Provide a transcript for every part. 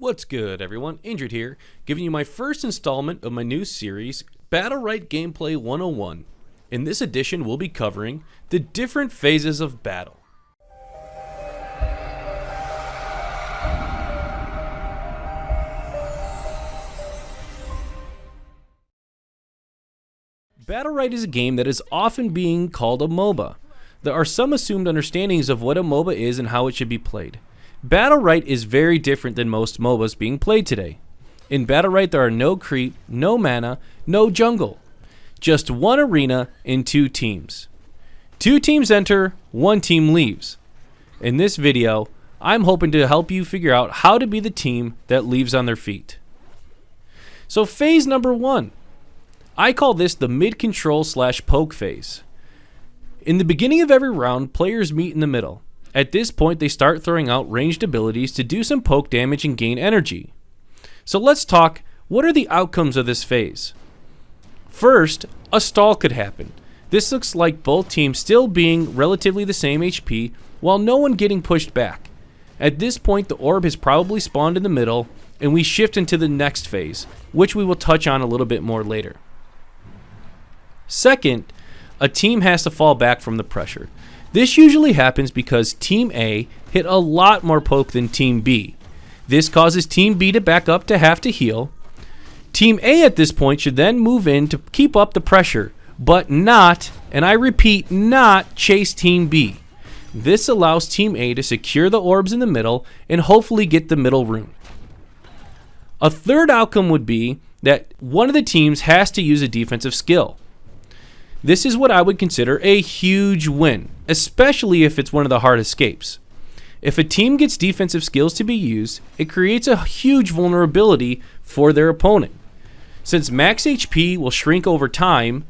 What's good, everyone? Injured here, giving you my first installment of my new series, Battlerite Gameplay 101. In this edition, we'll be covering the different phases of battle. Battlerite is a game that is often being called a MOBA. There are some assumed understandings of what a MOBA is and how it should be played. Battlerite is very different than most MOBAs being played today. In Battlerite, there are no creep, no mana, no jungle. Just one arena and two teams. Two teams enter, one team leaves. In this video, I'm hoping to help you figure out how to be the team that leaves on their feet. So phase number 1. I call this the mid-control / poke phase. In the beginning of every round, players meet in the middle. At this point, they start throwing out ranged abilities to do some poke damage and gain energy. So let's talk, what are the outcomes of this phase? First, a stall could happen. This looks like both teams still being relatively the same HP, while no one getting pushed back. At this point, the orb has probably spawned in the middle, and we shift into the next phase, which we will touch on a little bit more later. Second, a team has to fall back from the pressure. This usually happens because Team A hit a lot more poke than Team B. This causes Team B to back up to have to heal. Team A at this point should then move in to keep up the pressure, but not, and I repeat, not chase Team B. This allows Team A to secure the orbs in the middle and hopefully get the middle rune. A third outcome would be that one of the teams has to use a defensive skill. This is what I would consider a huge win, especially if it's one of the hard escapes. If a team gets defensive skills to be used, it creates a huge vulnerability for their opponent. Since max HP will shrink over time,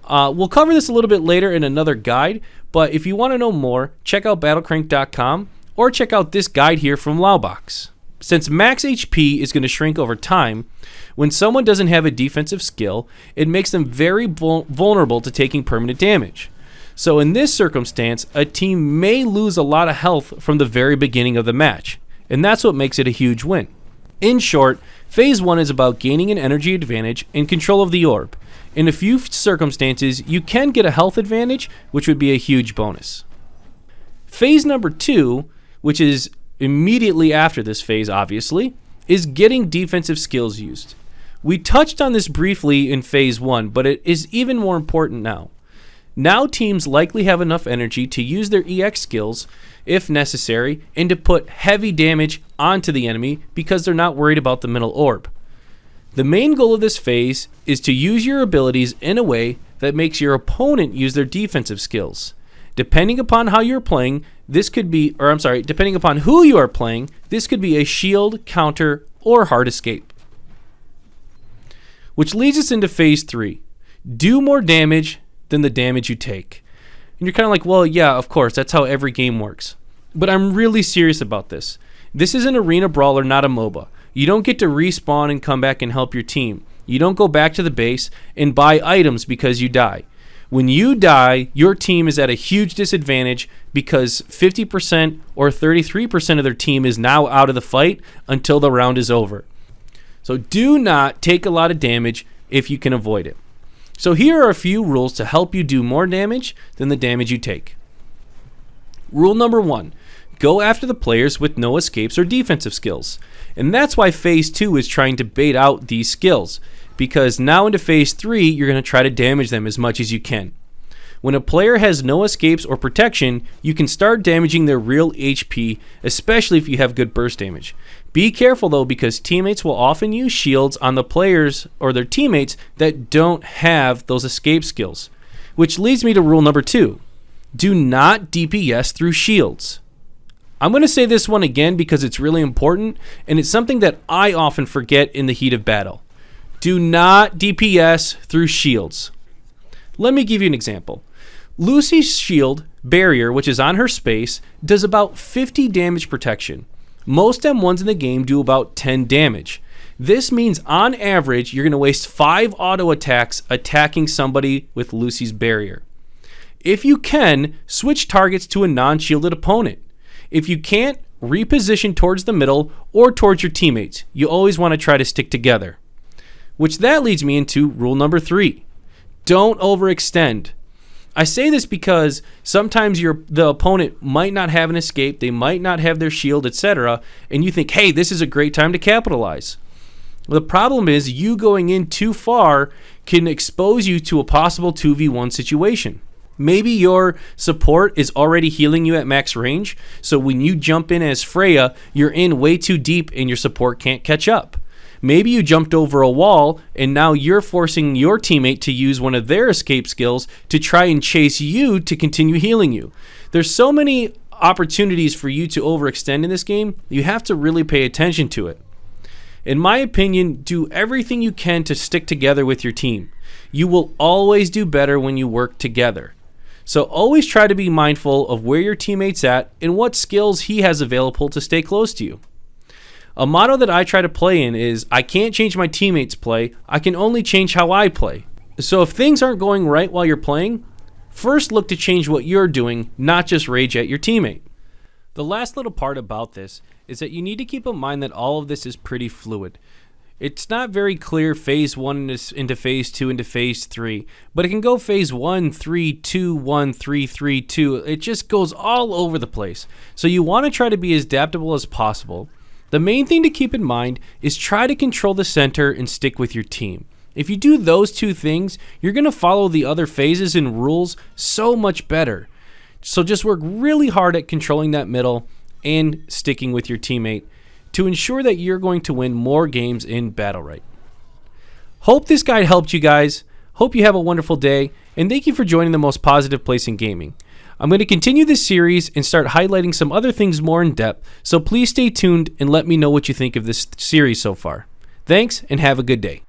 we'll cover this a little bit later in another guide, but if you want to know more, check out battlecrank.com or check out this guide here from Laubox. Since max HP is going to shrink over time, when someone doesn't have a defensive skill, it makes them very vulnerable to taking permanent damage. So in this circumstance, a team may lose a lot of health from the very beginning of the match, and that's what makes it a huge win. In short, phase 1 is about gaining an energy advantage and control of the orb. In a few circumstances, you can get a health advantage, which would be a huge bonus. Phase number 2, which is immediately after this phase, obviously, is getting defensive skills used. We touched on this briefly in phase 1, but it is even more important now. Now teams likely have enough energy to use their EX skills, if necessary, and to put heavy damage onto the enemy because they're not worried about the middle orb. The main goal of this phase is to use your abilities in a way that makes your opponent use their defensive skills. Depending upon how you're playing, depending upon who you are playing, this could be a shield, counter, or hard escape. Which leads us into phase 3. Do more damage than the damage you take. And you're kind of like, well, yeah, of course, that's how every game works. But I'm really serious about this. This is an arena brawler, not a MOBA. You don't get to respawn and come back and help your team. You don't go back to the base and buy items because you die. When you die, your team is at a huge disadvantage because 50% or 33% of their team is now out of the fight until the round is over. So do not take a lot of damage if you can avoid it. So here are a few rules to help you do more damage than the damage you take. Rule number 1, go after the players with no escapes or defensive skills. And that's why phase 2 is trying to bait out these skills, because now into phase 3, you're going to try to damage them as much as you can. When a player has no escapes or protection, you can start damaging their real HP, especially if you have good burst damage. Be careful though, because teammates will often use shields on the players or their teammates that don't have those escape skills. Which leads me to rule number 2. Do not DPS through shields. I'm going to say this one again because it's really important, and it's something that I often forget in the heat of battle. Do not DPS through shields. Let me give you an example. Lucy's shield barrier, which is on her space, does about 50 damage protection. Most M1s in the game do about 10 damage. This means on average, you're going to waste 5 auto attacks attacking somebody with Lucy's barrier. If you can, switch targets to a non-shielded opponent. If you can't, reposition towards the middle or towards your teammates. You always want to try to stick together. Which that leads me into rule number 3. Don't overextend. I say this because sometimes the opponent might not have an escape, they might not have their shield, etc., and you think, hey, this is a great time to capitalize. The problem is you going in too far can expose you to a possible 2v1 situation. Maybe your support is already healing you at max range, so when you jump in as Freya, you're in way too deep and your support can't catch up. Maybe you jumped over a wall and now you're forcing your teammate to use one of their escape skills to try and chase you to continue healing you. There's so many opportunities for you to overextend in this game, you have to really pay attention to it. In my opinion, do everything you can to stick together with your team. You will always do better when you work together. So always try to be mindful of where your teammate's at and what skills he has available to stay close to you. A motto that I try to play in is, I can't change my teammates' play, I can only change how I play. So if things aren't going right while you're playing, first look to change what you're doing, not just rage at your teammate. The last little part about this is that you need to keep in mind that all of this is pretty fluid. It's not very clear phase 1 into phase 2 into phase 3, but it can go phase 1, 3, 2, 1, 3, 3, 2. It just goes all over the place. So you want to try to be as adaptable as possible. The main thing to keep in mind is try to control the center and stick with your team. If you do those two things, you're going to follow the other phases and rules so much better. So just work really hard at controlling that middle and sticking with your teammate to ensure that you're going to win more games in Battlerite. Hope this guide helped you guys. Hope you have a wonderful day, and thank you for joining the most positive place in gaming. I'm going to continue this series and start highlighting some other things more in depth, so please stay tuned and let me know what you think of this series so far. Thanks, and have a good day.